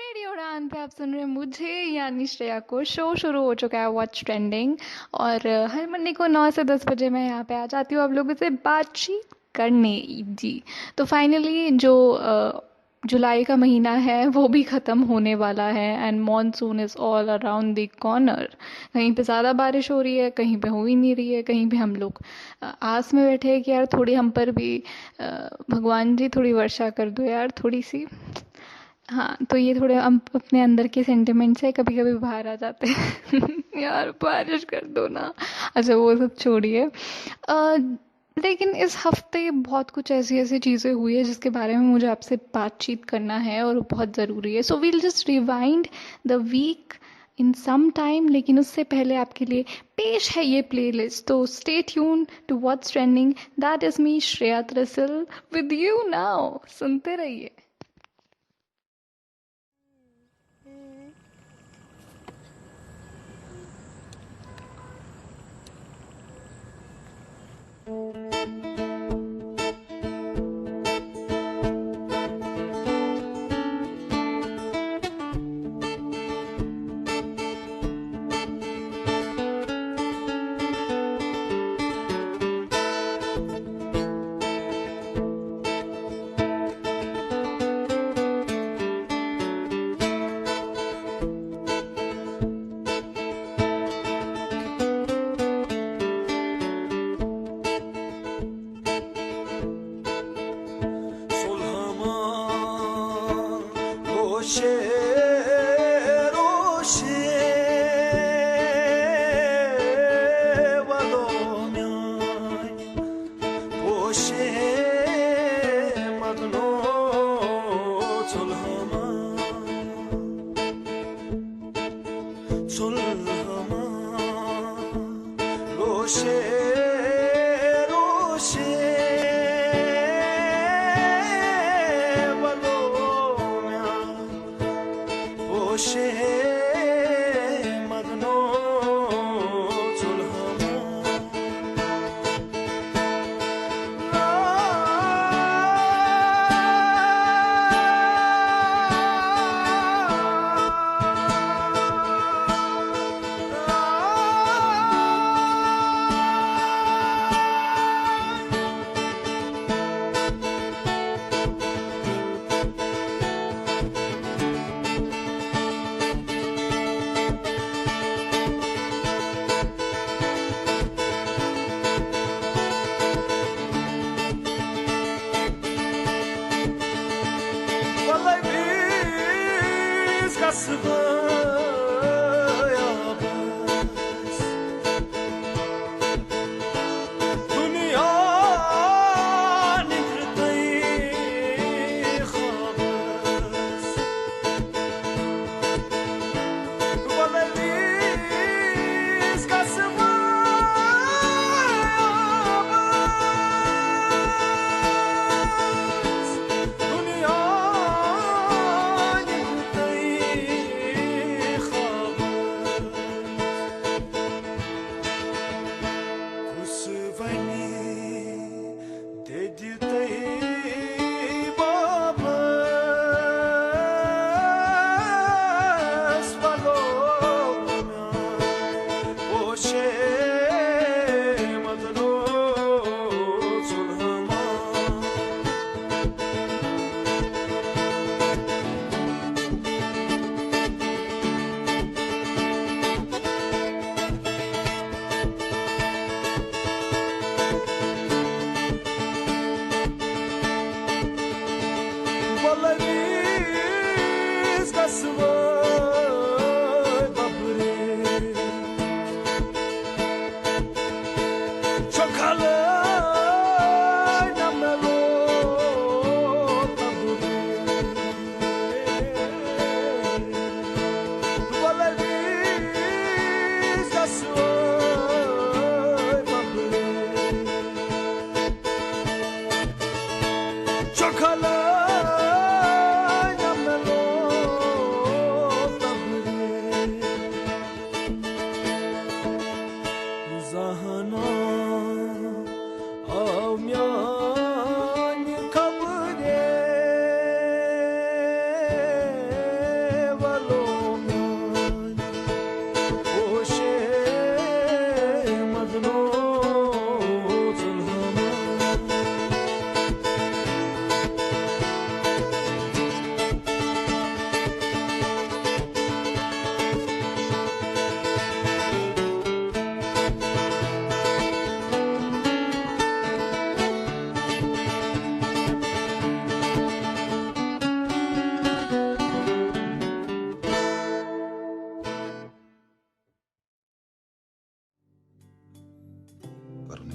Radio उड़ान पे आप सुन रहे हैं मुझे यानी श्रेया को। शो शुरू हो चुका है वॉच ट्रेंडिंग। और हर मंडे को 9 से 10 बजे मैं यहाँ पे आ जाती हूँ आप लोगों से बातचीत करने। जी, तो फाइनली जो जुलाई का महीना है वो भी ख़त्म होने वाला है and monsoon is all around the corner. कहीं पे ज़्यादा बारिश हो रही है, कहीं पे हो ही नहीं रही है। कहीं पे हम लोग आस में बैठे हैं कि यार थोड़ी हम पर भी भगवान जी थोड़ी वर्षा कर दो यार, थोड़ी सी। हाँ, तो ये थोड़े हम अपने अंदर के सेंटिमेंट से कभी कभी बाहर आ जाते हैं। यार बारिश कर दो ना। अच्छा वो सब छोड़िए। अ, लेकिन इस हफ्ते बहुत कुछ ऐसी ऐसी चीज़ें हुई है जिसके बारे में मुझे आपसे बातचीत करना है और वो बहुत ज़रूरी है। So we'll just rewind the week in some time, लेकिन उससे पहले आपके लिए पेश है ये प्लेलिस्ट। तो stay tune to what's trending. That is me Shreya Trisal with you now. सुनते रहिए।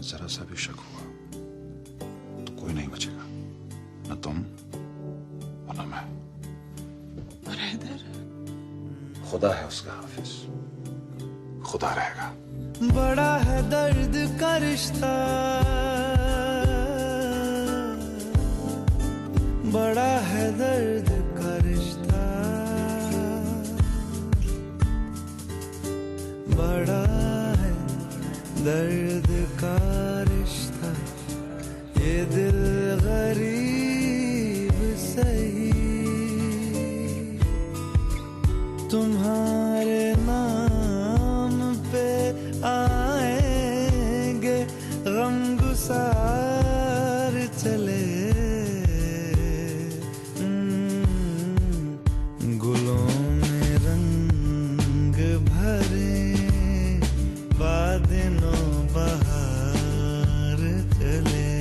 जरा सा भी शक हुआ तो कोई नहीं बचेगा, न तुम और न मैं। खुदा है उसका हाफिज, खुदा रहेगा। बड़ा है दर्द का रिश्ता, बड़ा है दर्द का रिश्ता, बड़ा है दर्द का रिश्ता, ये दिल गरीब सही, तुम्हारे नाम पे आएंगे गम गुसार चले, गुलों में रंग भरे बादलों बहार चले,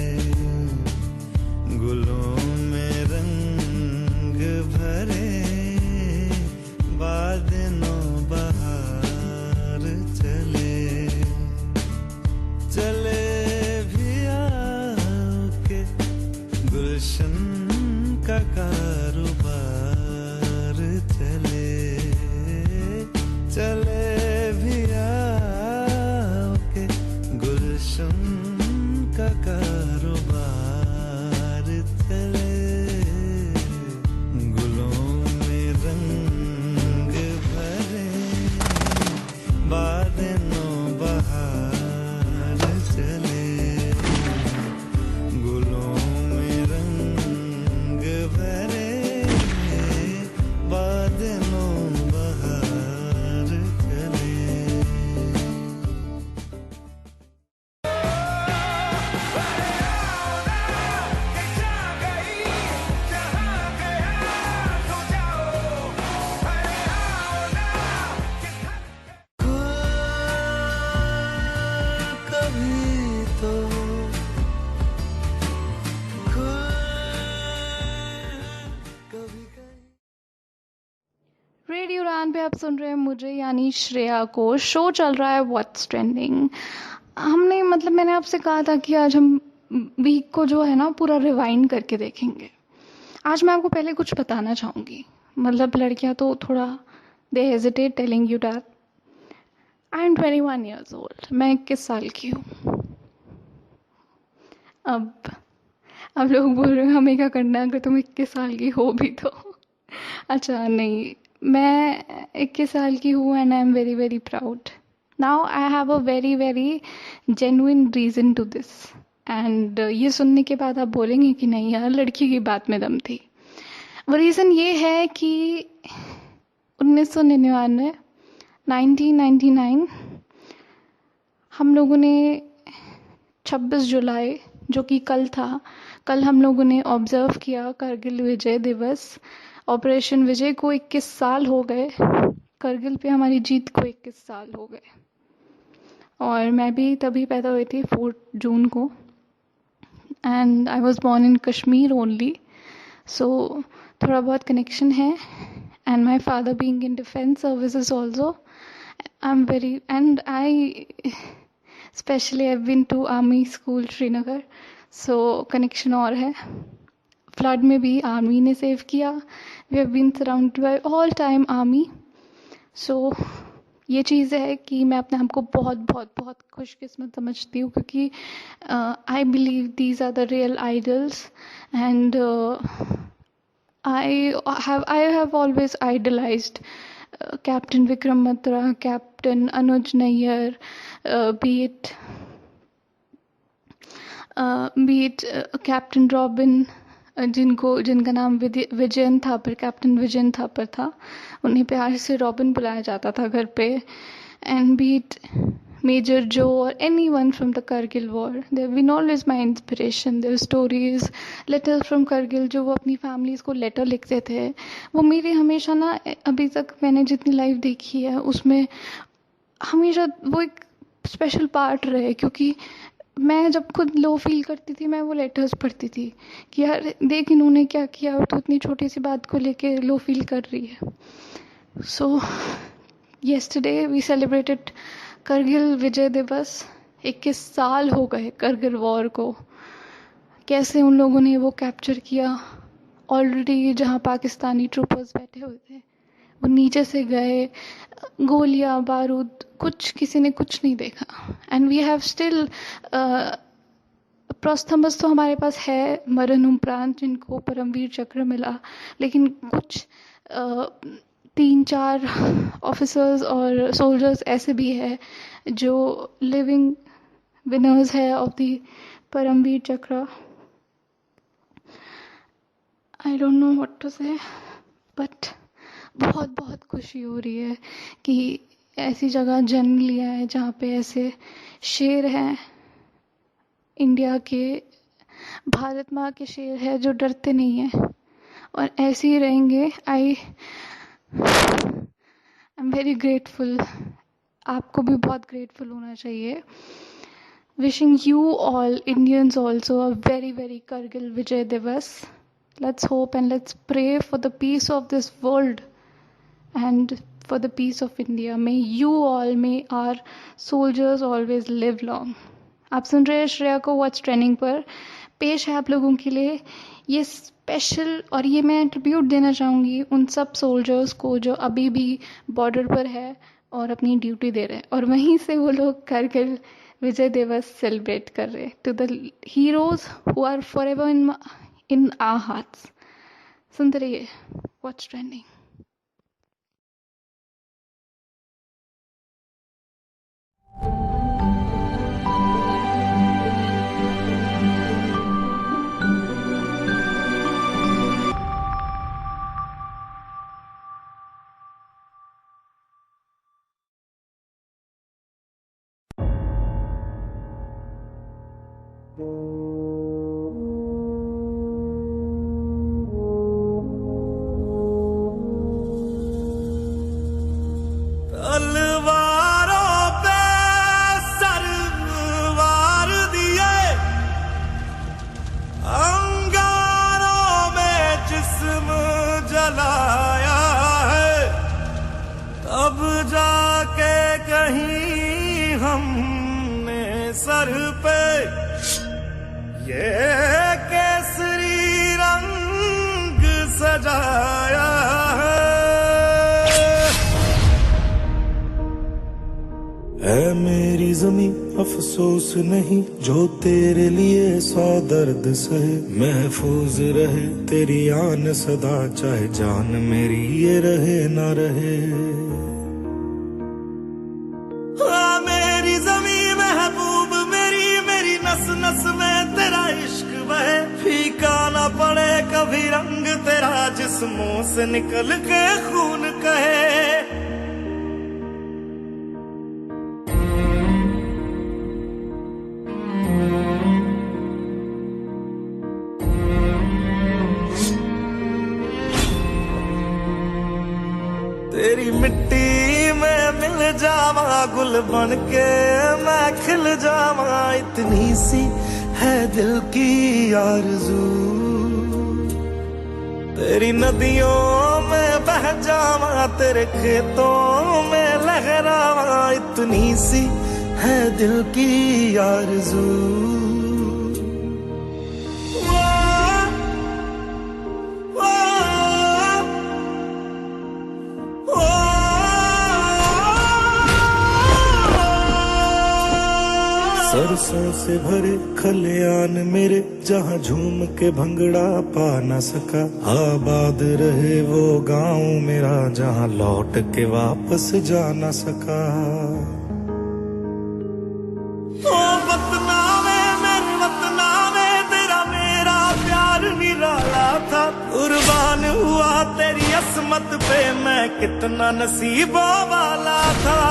गुलों में रंग भरे बादलों बहार चले, चले भी आओ के गुलशन का कारोबार चले, चले भी आओ के गुलशन का कारोबार चले, गुलों में रंग भरे बादलों बहार चले, गुलों में रंग भरे बादलों बहार चले। कभी तो कभी कहीं रेडियो उड़ान पे आप सुन रहे हैं मुझे यानी श्रेया को। शो चल रहा है व्हाट्स ट्रेंडिंग। हमने मतलब मैंने आपसे कहा था कि आज हम वीक को जो है ना पूरा रिवाइंड करके देखेंगे। आज मैं आपको पहले कुछ बताना चाहूँगी। मतलब लड़कियां तो थोड़ा they hesitate telling you that I am 21 years old. मैं 21 साल की हूँ। अब लोग बोल रहे हैं हमें क्या करना है अगर तुम 21 साल की हो भी तो। अच्छा नहीं, मैं 21 साल की हूँ and I am very very proud. Now I have a very very genuine reason to this. And ये सुनने के बाद आप बोलेंगे कि नहीं यार लड़की की बात में दम थी। वो रीज़न ये है कि 1999 1999 हम लोगों ने 26 जुलाई जो कि कल था, कल हम लोगों ने ऑब्जर्व किया करगिल विजय दिवस। ऑपरेशन विजय को 21 साल हो गए। करगिल पे हमारी जीत को 21 साल हो गए। और मैं भी तभी पैदा हुई थी 4 जून को। And I was born in Kashmir only, so थोड़ा बहुत कनेक्शन है। And my father being in defence services also, I am very and I specially I been to army school Srinagar, so connection और है। फ्लड में भी आर्मी ने save किया। We have been surrounded by all time army. So ये चीज़ है कि मैं अपने आप को बहुत बहुत बहुत खुशकिस्मत समझती हूँ क्योंकि I believe these are the real idols. And I have always idolized Captain Vikram Batra, Captain Anuj Nayyar, be it Captain Robin, जिनका नाम विजयन थापर, कैप्टन विजयन थापर था। उन्हें प्यार से रॉबिन बुलाया जाता था घर पे। एंड बी इट मेजर जो और any one from the Kargil war, they have been always my inspiration. Their stories, letters from Kargil जो वो अपनी फैमिलीज को लेटर लिखते थे, वो मेरे हमेशा ना अभी तक मैंने जितनी लाइफ देखी है उसमें हमेशा वो एक स्पेशल पार्ट रहे। क्योंकि मैं जब खुद लो फील करती थी मैं वो लेटर्स पढ़ती थी कि यार देख इन्होंने क्या किया और तो इतनी छोटी सी बात को लेके लो फील कर रही है। सो yesterday we celebrated Kargil Vijay दिवस। 21 साल हो गए करगिल वॉर को। कैसे उन लोगों ने वो कैप्चर किया। ऑलरेडी जहाँ पाकिस्तानी ट्रूपर्स बैठे हुए थे वो नीचे से गए, गोलियां बारूद कुछ, किसी ने कुछ नहीं देखा। एंड वी हैव स्टिल प्रोस्थमस तो हमारे पास है मरण उपरांत जिनको परमवीर चक्र मिला, लेकिन कुछ 3-4 ऑफिसर्स और सोल्जर्स ऐसे भी है जो लिविंग विनर्स है of the Paramvir Chakra. I don't know what to say, but बहुत बहुत खुशी हो रही है कि ऐसी जगह जन्म लिया है जहाँ पे ऐसे शेर हैं, इंडिया के, भारत माँ के शेर है जो डरते नहीं हैं और ऐसे ही रहेंगे। I am very grateful. आपको भी बहुत ग्रेटफुल होना चाहिए। Wishing you all Indians also a very very Kargil Vijay Diwas. Let's hope and let's pray for the peace of this world and for the peace of India. May you all, may our soldiers always live long. आप सुन रहे हैं श्रेया को watch training पर। पेश है आप लोगों के लिए ये स्पेशल, और ये मैं ट्रिब्यूट देना चाहूँगी उन सब सोल्जर्स को जो अभी भी बॉर्डर पर है और अपनी ड्यूटी दे रहे हैं, और वहीं से वो लोग करगिल विजय दिवस सेलिब्रेट कर रहे हैं। To the heroes who are forever in our hearts. सुनते रहिए वॉच ट्रेंडिंग। तलवारों पे सरवार दिए, अंगारों में जिस्म जलाया है, तब जाके कहीं हमने सर पे ये केसरी रंग सजाया है। ऐ मेरी ज़मीं अफसोस नहीं जो तेरे लिए 100 दर्द सहे, महफूज रहे तेरी आन सदा चाहे जान मेरी ये रहे ना रहे। हाँ मेरी ज़मीं महबूब मेरी, मेरी नस नस में तेरा इश्क बहे, फीका ना पड़े कभी रंग तेरा जिस्मों से निकल के खून कहे। तेरी मिट्टी में मिल जावा गुल बन के मैं खिल जावा, इतनी सी है दिल की आरज़ू। तेरी नदियों में बह जावा तेरे खेतों में लहरावा, इतनी सी है दिल की आरज़ू। सरसों से भरे खलियान मेरे जहाँ झूम के भंगड़ा पा न सका, आबाद रहे वो गांव मेरा जहाँ लौट के वापस जा न सका। ओ वतना में मेरे वतना में तेरा मेरा प्यार निराला था, कुर्बान हुआ तेरी असमत पे मैं कितना नसीबों वाला था।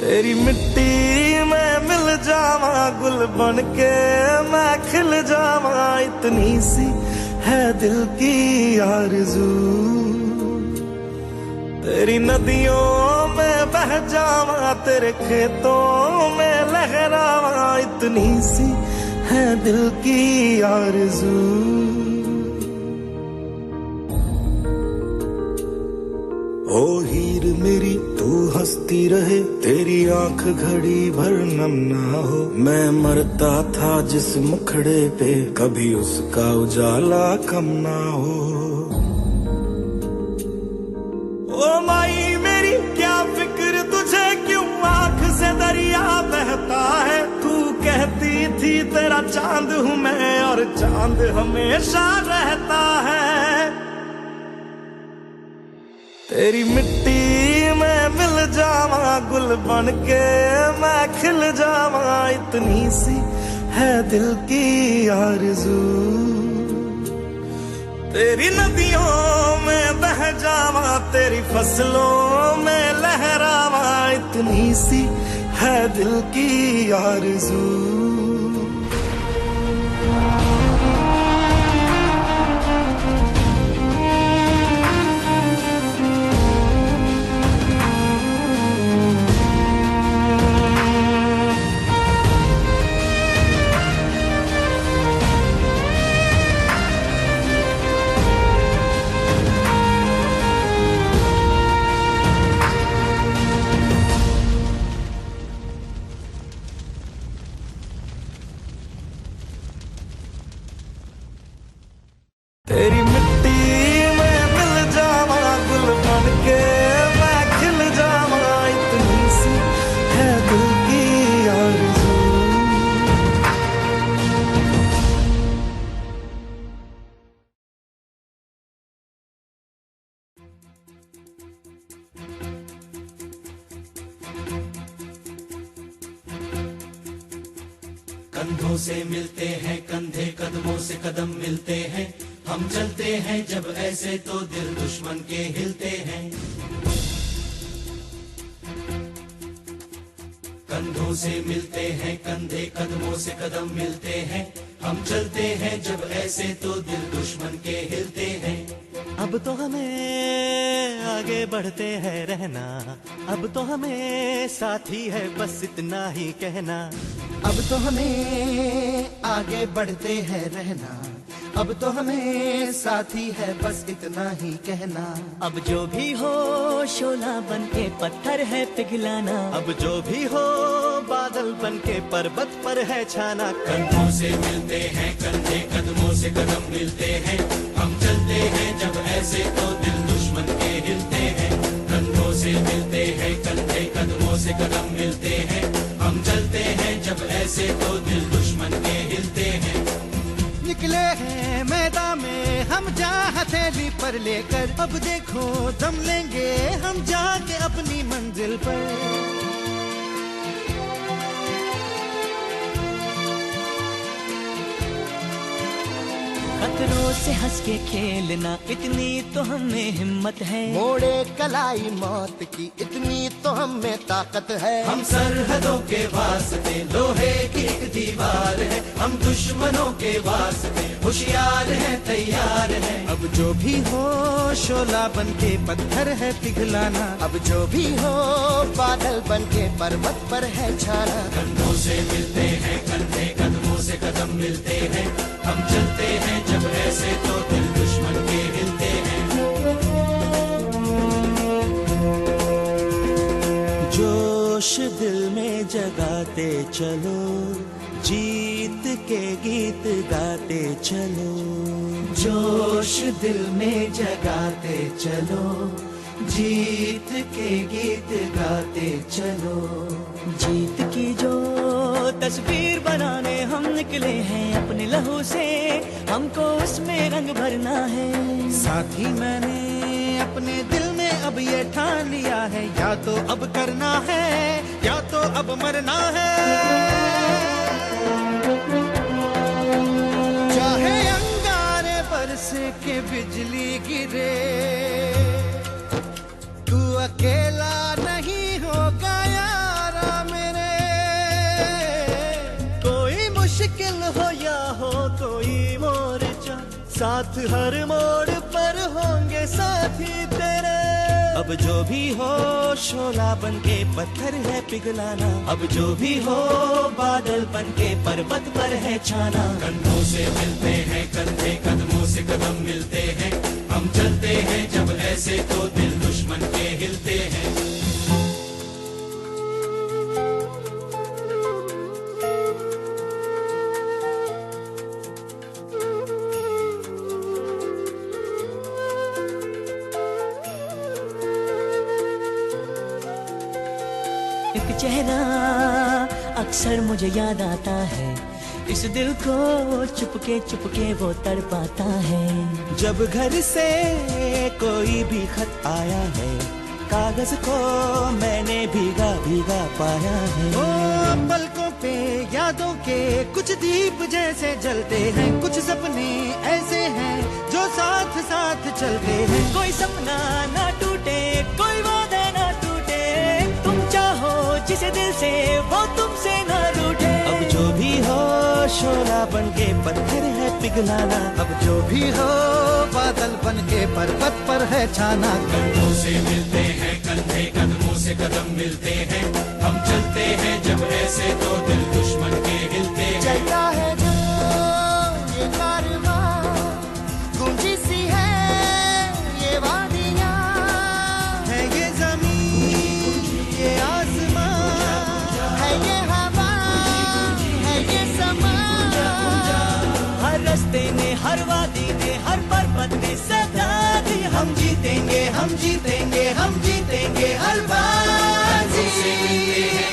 तेरी मिट्टी में मिल जावा गुल बन के मैं खिल जावा, इतनी सी है दिल की आरज़ू। तेरी नदियों में बह जावा तेरे खेतों में लहरावा, इतनी सी है दिल की आरज़ू। ओ हीर मेरी तू हंसती रहे, तेरी आंख घड़ी भर नम ना हो। मैं मरता था जिस मुखड़े पे, कभी उसका उजाला कम ना हो। ओ माई मेरी क्या फिक्र तुझे, क्यों आंख से दरिया बहता है। तू कहती थी तेरा चांद हूँ मैं, और चांद हमेशा रहता है। तेरी मिट्टी में मिल जावा, गुल बन के मैं खिल जावा। इतनी सी है दिल की आरज़ू। तेरी नदियों में बह जावा, तेरी फसलों में लहरावा। इतनी सी है दिल की आरज़ू। तेरी मिट्टी में मिल जावा, गुल बन के मैं खिल जावा। इतनी सी है दिल की आरज़ू। कंधों से मिलते हैं कंधे, कदमों से कदम मिलते हैं। हम चलते हैं जब ऐसे तो दिल दुश्मन के हिलते हैं। कंधों से मिलते हैं कंधे, कदमों से कदम मिलते हैं। हम चलते हैं जब ऐसे तो दिल दुश्मन के हिलते हैं। अब तो हमें आगे बढ़ते हैं रहना, अब तो हमें साथी है बस इतना ही कहना। अब तो हमें आगे बढ़ते हैं रहना, अब तो हमें साथी है बस इतना ही कहना। अब जो भी हो शोला बन के पत्थर है पिघलाना, अब जो भी हो बादल बन के पर्वत पर है छाना। कंधों से मिलते हैं कंधे, कदमों से कदम मिलते हैं। हम चलते हैं जब ऐसे तो दिल दुश्मन के हिलते हैं। कंधों से मिलते हैं कंधे, कदमों से कदम मिलते हैं। हम चलते हैं जब ऐसे तो दिल दुश्मन के हिलते हैं। निकले हैं मैदान में हम जा हथेली पर लेकर, अब देखो दम लेंगे हम जाके अपनी मंजिल पर। खतरों से हंस के खेलना इतनी तो हमें हिम्मत है। मोड़े कलाई मौत की इतनी तो हमें ताकत है। हम सरहदों के वास्ते लोहे की एक दीवार है। हम दुश्मनों के वास्ते होशियार हैं, तैयार हैं। अब जो भी हो शोला बन के पत्थर है पिघलाना, अब जो भी हो बादल बन के पर्वत पर है छाना। कंधों से मिलते हैं कंधे, कदमों से कदम मिलते हैं। हम चलते हैं जब ऐसे तो दिल दुश्मन के हिलते हैं। जोश दिल में जगाते चलो, जीत के गीत गाते चलो। जोश दिल में जगाते चलो, जीत के गीत गाते चलो। जीत की जो तस्वीर बनाने हम निकले हैं अपने लहू से, हमको उसमें रंग भरना है। साथी मैंने अपने दिल में अब ये ठान लिया है, या तो अब करना है या तो अब मरना है। चाहे अंगारे बरसे के बिजली गिरे, तू अकेला नहीं होगा यारा मेरे। कोई मुश्किल हो या हो कोई मोर्चा, साथ हर मोड़ पर होंगे साथी तेरे। अब जो भी हो शोला बन के पत्थर है पिघलाना, अब जो भी हो बादल बन के पर्वत पर है छाना। कंधों से मिलते हैं कंधे, कदमों से कदम मिलते हैं, हम चलते हैं जब ऐसे तो दिल दुश्मन के हिलते हैं। एक चेहरा अक्सर मुझे याद आता है, इस दिल को चुपके वो तड़पाता है। जब घर से कोई भी खत आया है, कागज को मैंने भीगा भीगा पाया है। ओ पलकों पे यादों के कुछ दीप जैसे जलते हैं, कुछ सपने ऐसे हैं जो साथ साथ चलते हैं। कोई सपना ना टूटे, कोई वादा ना टूटे, तुम चाहो जिसे दिल से वो तुमसे ना रूठे। अब जो भी हो शोला बन के पत्थर है पिघलाना, अब जो भी हो बादल बन के पर्वत पर है छाना। कंधों से मिलते हैं कंधे, कदमों से कदम मिलते हैं, हम चलते हैं जब ऐसे तो दिल दुश्मन के हिलते हैं। चलता है जो ये कारवां, गूंजी सी है ये वादियां, है ये जमीन ये आसमां, है ये हवा है ये समा। हर रास्ते ने हर वादी ने हर पर्वत ने सदा दी, हम जीतेंगे हम जीतेंगे हम जीतेंगे हर बाजी।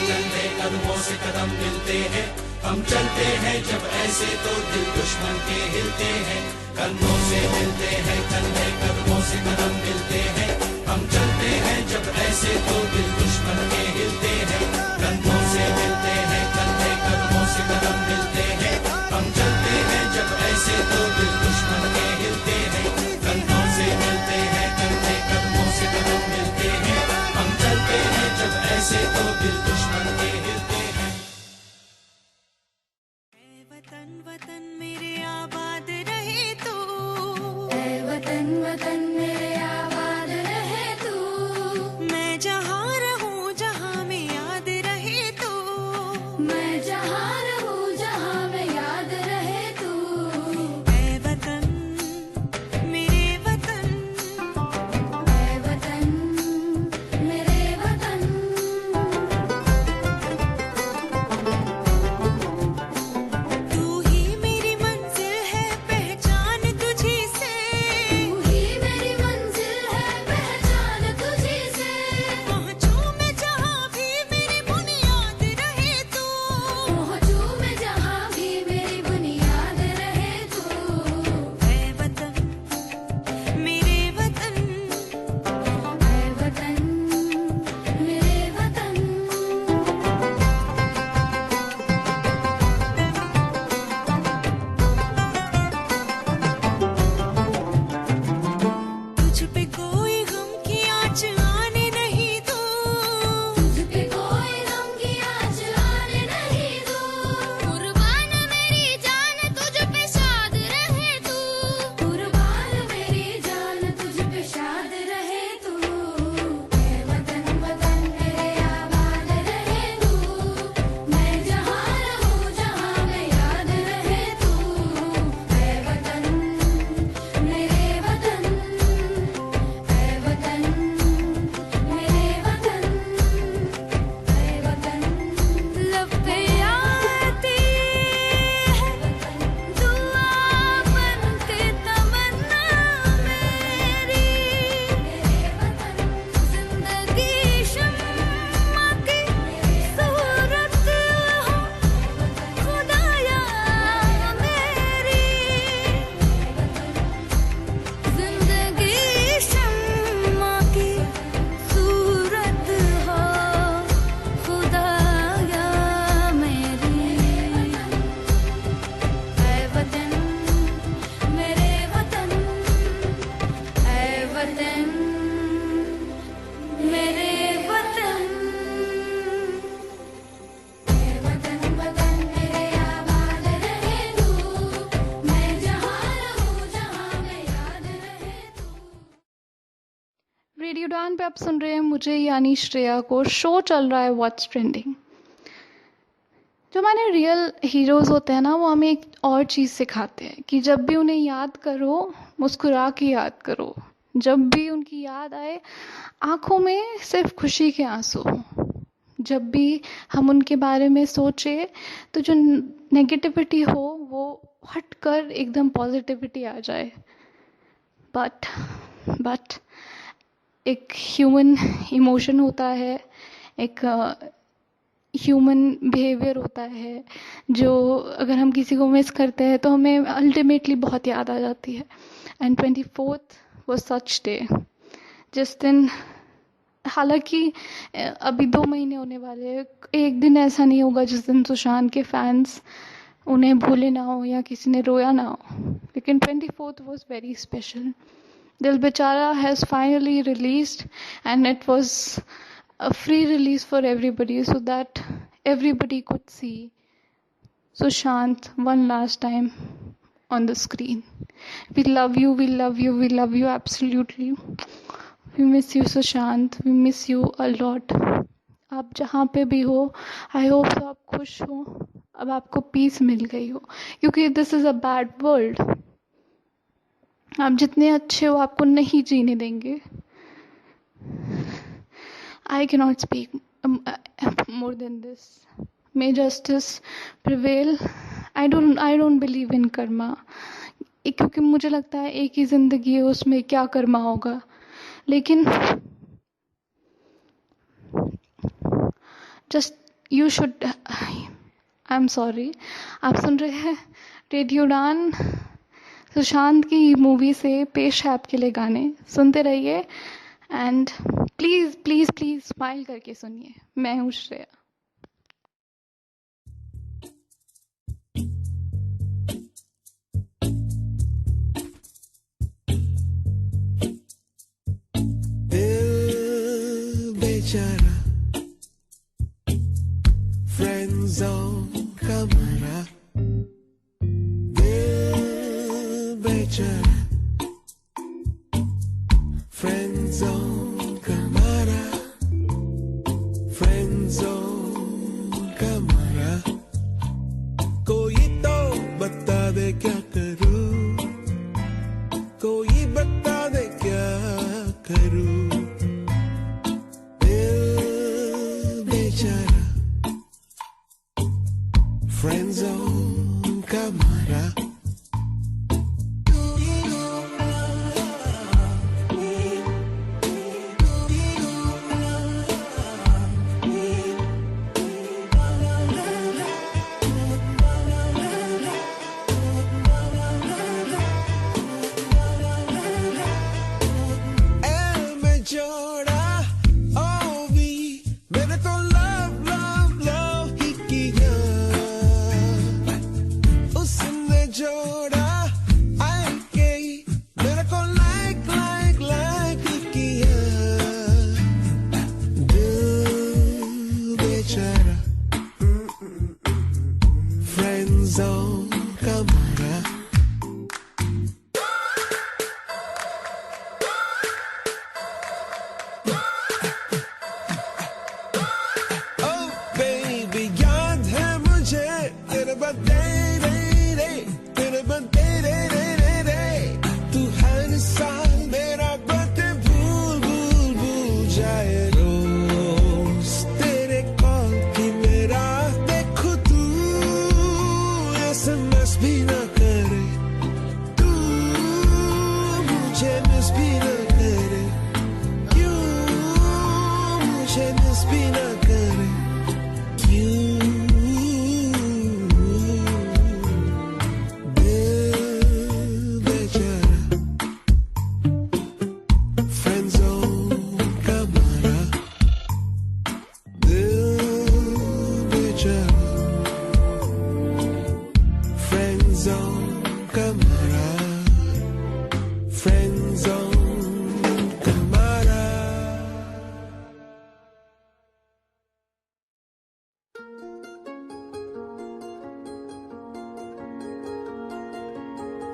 कंधे कदमों से कदम मिलते हैं, हम चलते हैं जब ऐसे तो दिल दुश्मन के हिलते हैं। कंधों से मिलते हैं कंधे, कदमों से कदम मिलते हैं, हम चलते हैं जब ऐसे तो दिल दुश्मन के हिलते हैं। कंधों से मिलते हैं कंधे, कदमों से कदम मिलते हैं, हम चलते हैं जब ऐसे तो दिल दुश्मन के हिलते हैं। कंधों से मिलते हैं कंधे, कदमों से कदम मिलते हैं, हम चलते हैं जब ऐसे तो दिल दुश्मन के हिलते हैं। वतन वतन मेरे आबाद रहे तू, ऐ वतन वतन मेरे आबाद रहे तू। मैं जहाँ रहूँ जहाँ में उड़ान पे आप सुन रहे हैं मुझे यानी श्रेया को। शो चल रहा है व्हाट्स ट्रेंडिंग। जो हमारे रियल हीरोज़ होते हैं ना, वो हमें एक और चीज़ सिखाते हैं कि जब भी उन्हें याद करो मुस्कुरा के याद करो। जब भी उनकी याद आए आँखों में सिर्फ खुशी के आंसू हों। जब भी हम उनके बारे में सोचें तो जो नेगेटिविटी हो वो हट कर एकदम पॉजिटिविटी आ जाए। बट एक ह्यूमन इमोशन होता है, एक ह्यूमन बिहेवियर होता है, जो अगर हम किसी को मिस करते हैं तो हमें अल्टीमेटली बहुत याद आ जाती है। And 24th was such day, जिस दिन, हालांकि अभी 2 महीने होने वाले हैं, एक दिन ऐसा नहीं होगा जिस दिन सुशांत के फैंस उन्हें भूले ना हो या किसी ने रोया ना हो, लेकिन 24th was very special. दिल बेचारा has finally released and it was a free release for everybody so that everybody could see Sushant one last time on the screen. We love you, we love you, we love you absolutely. We miss you Sushant, we miss you a lot. आप जहाँ पे भी हो, I hope तो आप खुश हो, अब आपको पीस मिल गई हो, क्योंकि this is a bad world. आप जितने अच्छे हो आपको नहीं जीने देंगे। I cannot speak more than this. May justice prevail. I don't believe in karma. क्योंकि मुझे लगता है एक ही ज़िंदगी है, उसमें क्या कर्मा होगा। लेकिन just you should, I am sorry, आप सुन रहे हैं रेडियो उड़ान। सुशांत की मूवी से पेश है आपके लिए गाने, सुनते रहिए and please please please smile करके सुनिए। मैं हूँ श्रेया। दिल बेचारा फ्रेंड जोन का मारा, दिल बेचारा फ्रेंड जोन का मारा, फ्रेंड जोन का मारा। कोई तो बता दे क्या करूं, कोई बता दे क्या करूं। दिल बेचारा फ्रेंड जोन का मारा।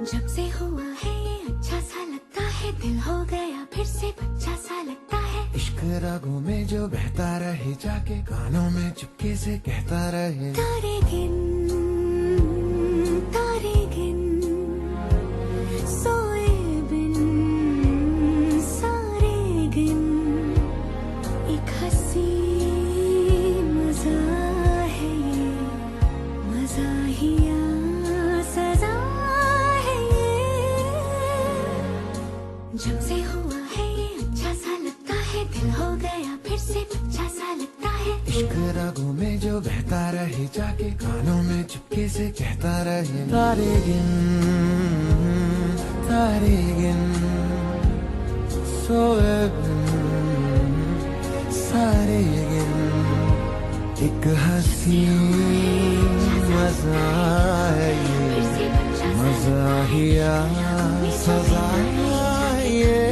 जब से हुआ है ये अच्छा सा लगता है, दिल हो गया फिर से बच्चा सा लगता है। इश्क रागों में जो बहता रहे जाके कानों में चुपके से कहता रहे। तारे गिन सोए बिन सारे गिन, एक हंसी मजा है ये, मजा ही या सजा है ये। जब से हुआ है ये अच्छा सा लगता है, दिल हो गया फिर से बच्चा सा लगता है। इश्क रागों में जो बहता रहे जाके कानों में चुपके से कहता रहे। तारे गिन सोए बिन सारे गिन, एक हंसी मजा है ये, मजा ही या सजा है ये।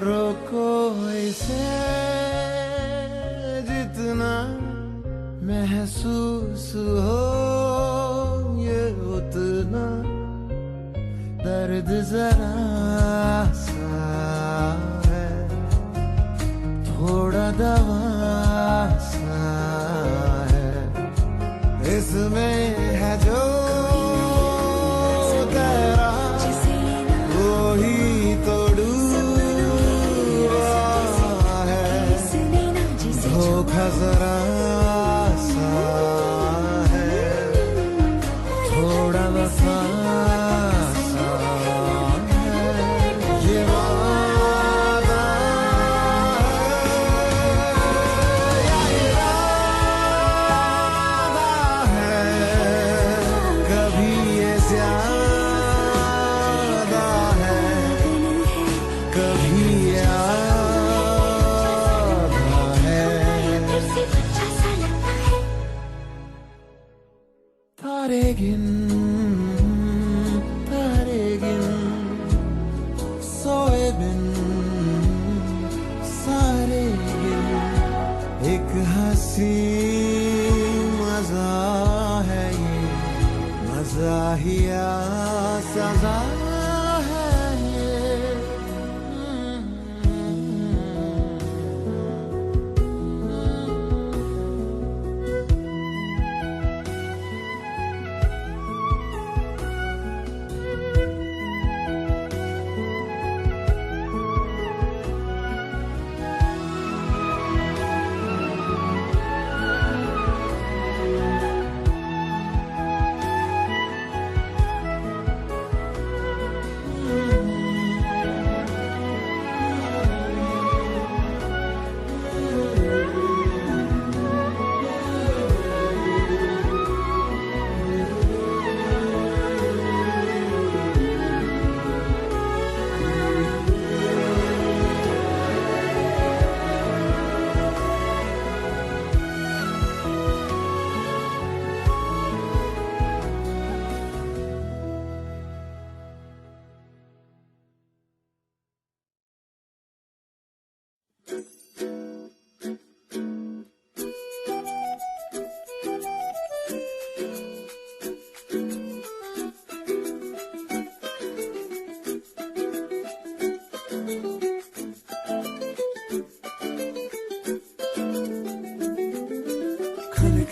रोको इसे जितना महसूस हो ये उतना, दर्द जरा सा है, थोड़ा दवा सा है, इसमें है जो तेरा वही तोड़ू धोखा जरा सा है, थोड़ा वफा सा है, ये वादा है या इरादा है, कभी ये ज्यादा है, कभी ये तारे गिन सोए बिन सारे गिन, एक हंसी मजा है ये, मजा ही या सजा है ये।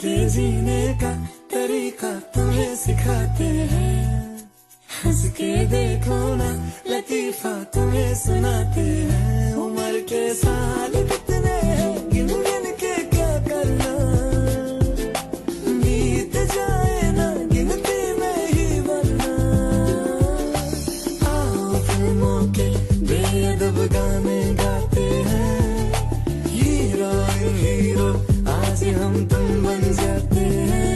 के जीने का तरीका तुम्हें सिखाते हैं, हंस के देखो ना लतीफा तुम्हें सुनाते हैं। उम्र के साल कितने हैं गिन गिन के क्या करना, बीत जाए ना गिनती में ही वरना। आओ फिल्मों के बेअदब गाने गाते हैं, हीरोइन हीरो आज हम तुम बन जाते हैं।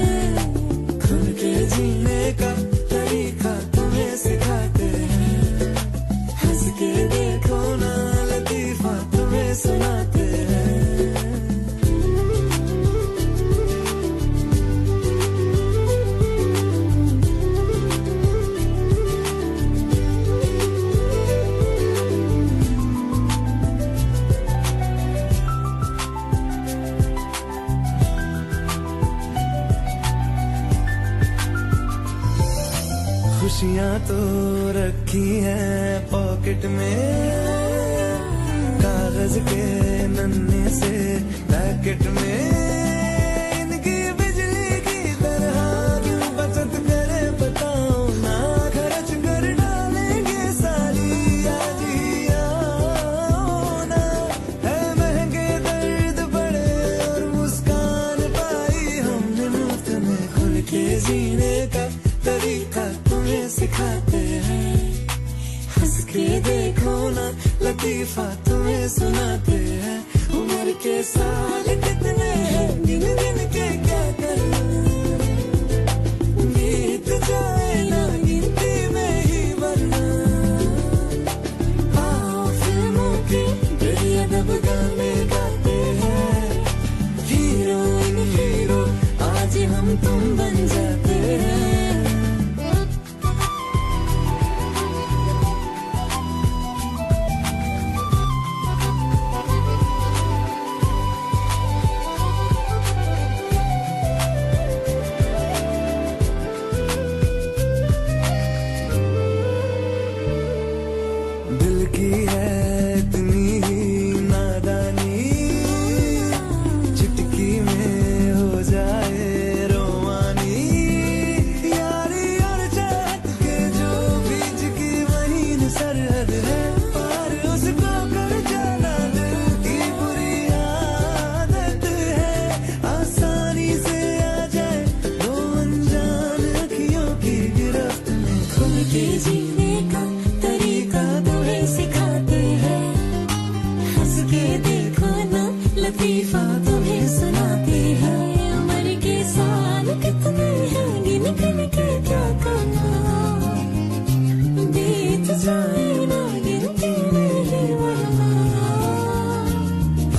चिट्ठियां तो रखी हैं पॉकेट में, कागज के नन्हे से पैकेट में। इनकी बिजली की तरह क्यों बचत करे बताओ ना, खर्च कर डालेंगे सारी आजिया ना। है महंगे दर्द बड़े और मुस्कान पाई हमने मुफ्त में, खुल के जीने का तरीका तुम्हें सिखाते हैं। हंस के देखो ना लतीफा तुम्हें सुनाते हैं। उम्र के साल कितने हैं गिन गिन के क्या करना, बीत जाए ना गिनती में ही वरना। आओ फिल्मों के बेअदब गाने गाते हैं, हीरोइन हीरो आज हम तुम बन जाते हैं। दिल की है इतनी ही नादानी, चुटकी में हो जाए रोमानी। यारी और चाहत के जो बीच की महीन सरहद है, पार उसको कर जाना दिल की बुरी आदत है। आसानी से आ जाए दो अनजान अखियों की गिरफ्त में, खुल के जीने का तरीका तुम्हें सिखाते हैं। हंस के देखो ना लतीफा तुम्हें सुनाते हैं। उम्र के साल कितने हैं गिन गिन के क्या करना, बीत जाए ना गिनती में ही वरना।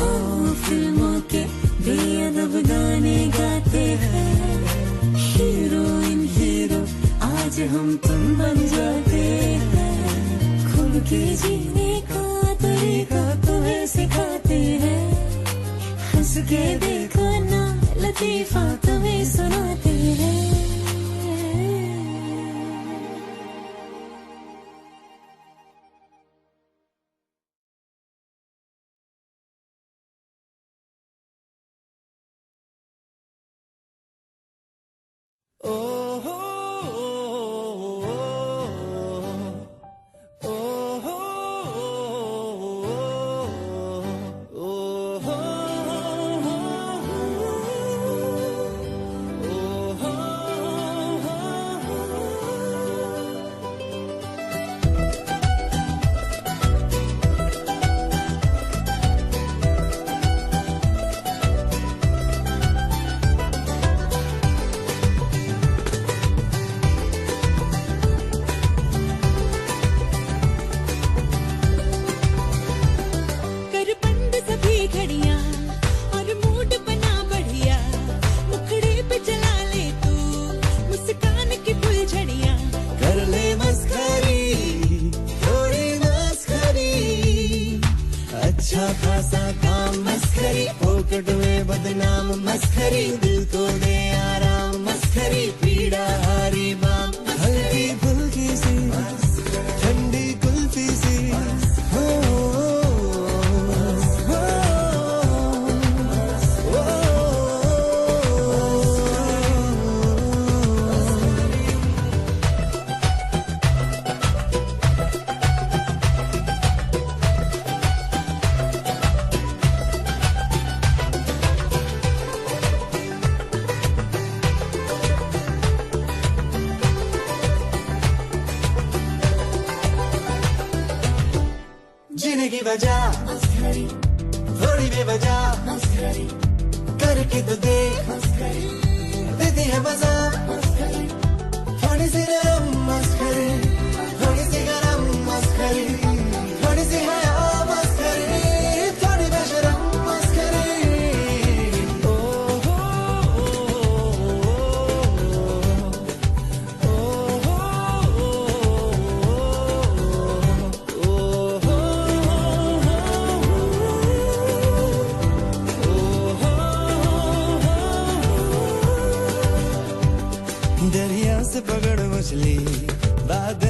आओ फिल्मों के बेअदब गाने गाते हैं, हीरोइन हीरो आज हम तुम बन जाते हैं। खुल के जीने का तरीका तुम्हें सिखाते हैं। हंस के देखो ना लतीफा तुम्हें सुनाते हैं। ओ हो अच्छा खासा काम मस्खरी, पॉकेट में बदनाम मस्खरी, दिल को दे आराम मस्खरी, पीड़ा हारी बाम हल्की फुल्की सी ठंडी कुल्फी सी। हो जीने की वजह थोड़ी बेवजह करके तो देख, देती है मजा थोड़ी सी नरम मस्करी, थोड़ी सी गरम मस्करी, थोड़ी सी हया मस्करी, थोड़ी बेशरम मस्करी। ओ हो दरिया से पकड़ मछली, बादल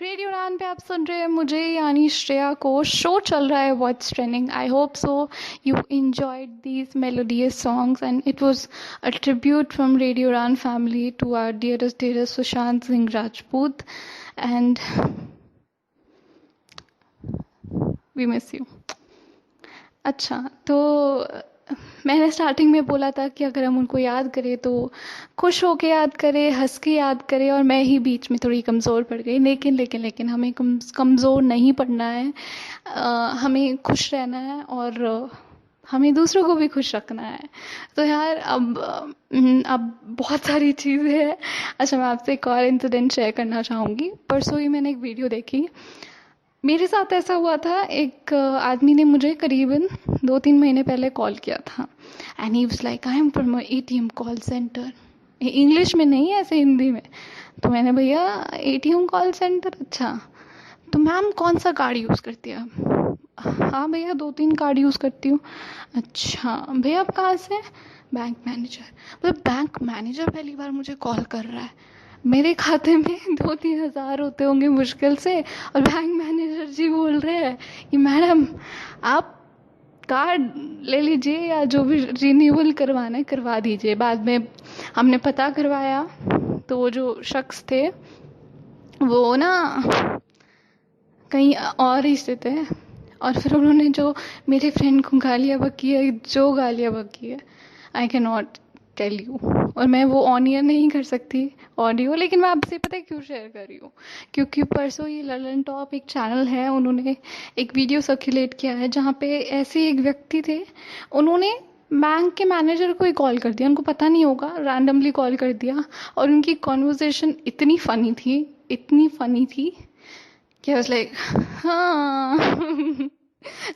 रेडियो रान पे आप सुन रहे हैं मुझे यानी श्रेया को। शो चल रहा है what's trending. I hope so you enjoyed these melodious songs and it was a tribute from Radio Ran family to our dearest Sushant Singh Rajput and we miss you. अच्छा, तो मैंने स्टार्टिंग में बोला था कि अगर हम उनको याद करें तो खुश होके याद करें, हंस के याद करें, और मैं ही बीच में थोड़ी कमज़ोर पड़ गई। लेकिन हमें कमज़ोर नहीं पड़ना है। हमें खुश रहना है और हमें दूसरों को भी खुश रखना है। तो यार अब बहुत सारी चीज़ें हैं। अच्छा, मैं आपसे एक और इंसिडेंट शेयर करना चाहूँगी। परसों ही मैंने एक वीडियो देखी। मेरे साथ ऐसा हुआ था, एक आदमी ने मुझे करीबन 2-3 महीने पहले कॉल किया था and he was like I am from ATM call centre. English में नहीं, ऐसे हिंदी में। तो मैंने, भैया ATM कॉल सेंटर, अच्छा तो मैम कौन सा कार्ड यूज़ करती है आप? हाँ भैया 2-3 कार्ड यूज़ करती हूँ। अच्छा भैया आप कहाँ से? Bank manager. मतलब बैंक मैनेजर पहली बार मुझे कॉल कर रहा है। मेरे खाते में 2-3 हज़ार होते होंगे मुश्किल से, और बैंक मैनेजर जी बोल रहे हैं कि मैडम आप कार्ड ले लीजिए या जो भी रिन्यूअल करवाना है करवा दीजिए। बाद में हमने पता करवाया तो वो जो शख्स थे वो ना कहीं और ही से थे, और फिर उन्होंने जो मेरे फ्रेंड को गालियाँ बकी है, जो गालियाँ बकी है I can not tell you. और मैं वो ऑन एयर नहीं कर सकती ऑडियो, लेकिन मैं आपसे पता है क्यों शेयर कर रही हूँ, क्योंकि परसों ये ललन टॉप एक चैनल है, उन्होंने एक वीडियो सर्कुलेट किया है जहाँ पे ऐसे एक व्यक्ति थे, उन्होंने बैंक के मैनेजर को ही कॉल कर दिया। उनको पता नहीं होगा, रैंडमली कॉल कर दिया, और उनकी कॉन्वर्जेशन इतनी फ़नी थी कि आई वाज लाइक हाँ।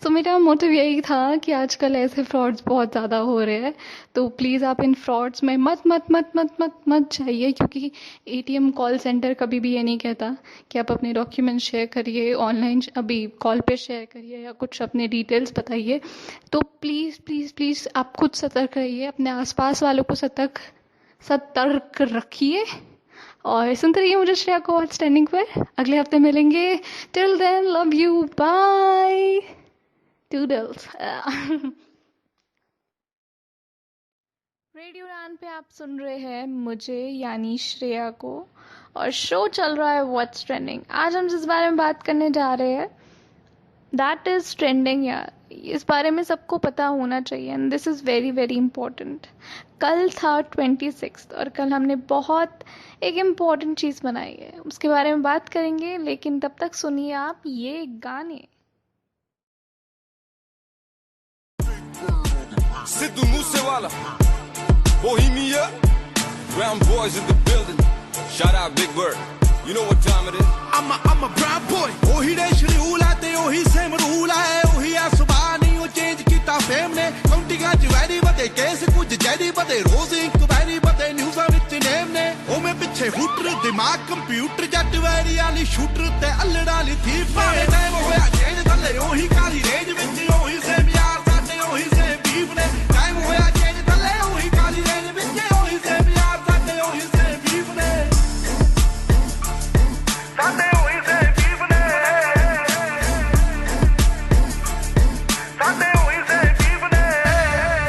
तो मेरा मोटिव यही था कि आजकल ऐसे फ्रॉड्स बहुत ज़्यादा हो रहे हैं, तो प्लीज़ आप इन फ्रॉड्स में मत जाइए, क्योंकि ATM कॉल सेंटर कभी भी ये नहीं कहता कि आप अपने डॉक्यूमेंट शेयर करिए ऑनलाइन, अभी कॉल पे शेयर करिए या कुछ अपने डिटेल्स बताइए। तो प्लीज़ आप खुद सतर्क रहिए, अपने आसपास वालों को सतर्क रखिए, और सुनते रहिए मुझे श्रेया को व्हाट्स ट्रेंडिंग पर। अगले हफ्ते मिलेंगे। Till then love you, bye, toodles. Radio रान पे आप सुन रहे हैं मुझे यानी श्रेया को, और शो चल रहा है व्हाट्स ट्रेंडिंग। आज हम जिस बारे में बात करने जा रहे हैं दैट इज़ ट्रेंडिंग। यार इस बारे में सबको पता होना चाहिए, and this is very very important. कल था 26 और कल हमने बहुत एक इम्पॉर्टेंट चीज़ बनाई है, उसके बारे में बात करेंगे, लेकिन तब तक सुनिए आप ये गाने। Sidhu Moosewala, Bohemia, Brown boys in the building. Shout out Big Bird. You know what time it is? I'm a brown boy. ओही देश रूल है ते ओही सेम रूल है, ओही आसमान ही वो चेंज कीता फेम ने। काउंटिंगां च वैरी बदे केस कुछ जैदी बदे, रोज इंक्वायरी बदे न्यूज़ां विच नेम ने। ओ मैं पिछे हुटर दिमाग कंप्यूटर जट वैरी वाली शूटर ते अल्लड़ वाली थी। भावे टाइम होया चेंज थल्ले ओही काली रेंज विच ओही सेम यार साडे ओही सेम बीफ ने। टाइम होया चेंज थल्ले ओही काली रेंज विच ओही सेम यार साडे ओही सेम बीफ ने। साडे ओही सेम बीफ ने, साडे ओही सेम बीफ ने।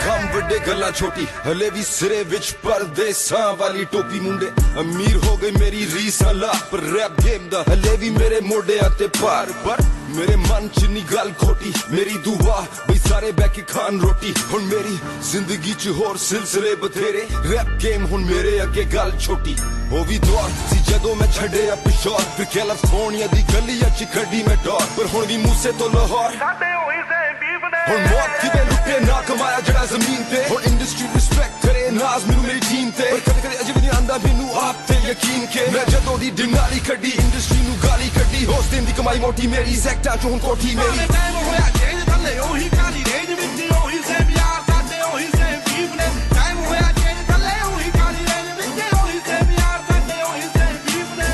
कम बड़े गल्ला छोटी हले भी सिरे विच परदेसां वाली टोपी मुंडे। अमीर हो गई मेरी रीस अला, पर रैप गेम दा हले भी मेरे मोडे आते पार। पर मेरे मन च नी गल खोटी, मेरी दुआ बई सारे बैके खान रोटी। हुन मेरी जिंदगी च होर सिलसिले बथेरे, रैप गेम हुन मेरे अगे गल छोटी। हो भी दौर सी जदों मैं छड़े पिछोर, फिर कैलिफोर्निया दी गलियां च खड़ी मैं डोर। पर हुन भी मूसे तो लाहौर साडे ओही सेम बीफ ने। हुन मौत किवें लुटे ना कमाया जड़ा जमीन ते। हुन इंडस्ट्री रिस्पेक्ट करे नाज मैनू मेरी टीम ते। पर कदे कदे अजे भी नहीं आंदा मैनू आप ते यकीन के मैं जदों दी डिंगाली कड्डी इंडस्ट्री नू गाली कड्डी। होस दिन दी कमाई मोटी मेरी सैक्टा चों हुन कोठी मेरी। टाइम होया चेंज थल्ले ओही काली रेंज विच ओही सेम यार साडे ओही सेम बीफ ने। टाइम होया चेंज थल्ले ओही काली रेंज विच ओही सेम यार साडे ओही सेम बीफ ने।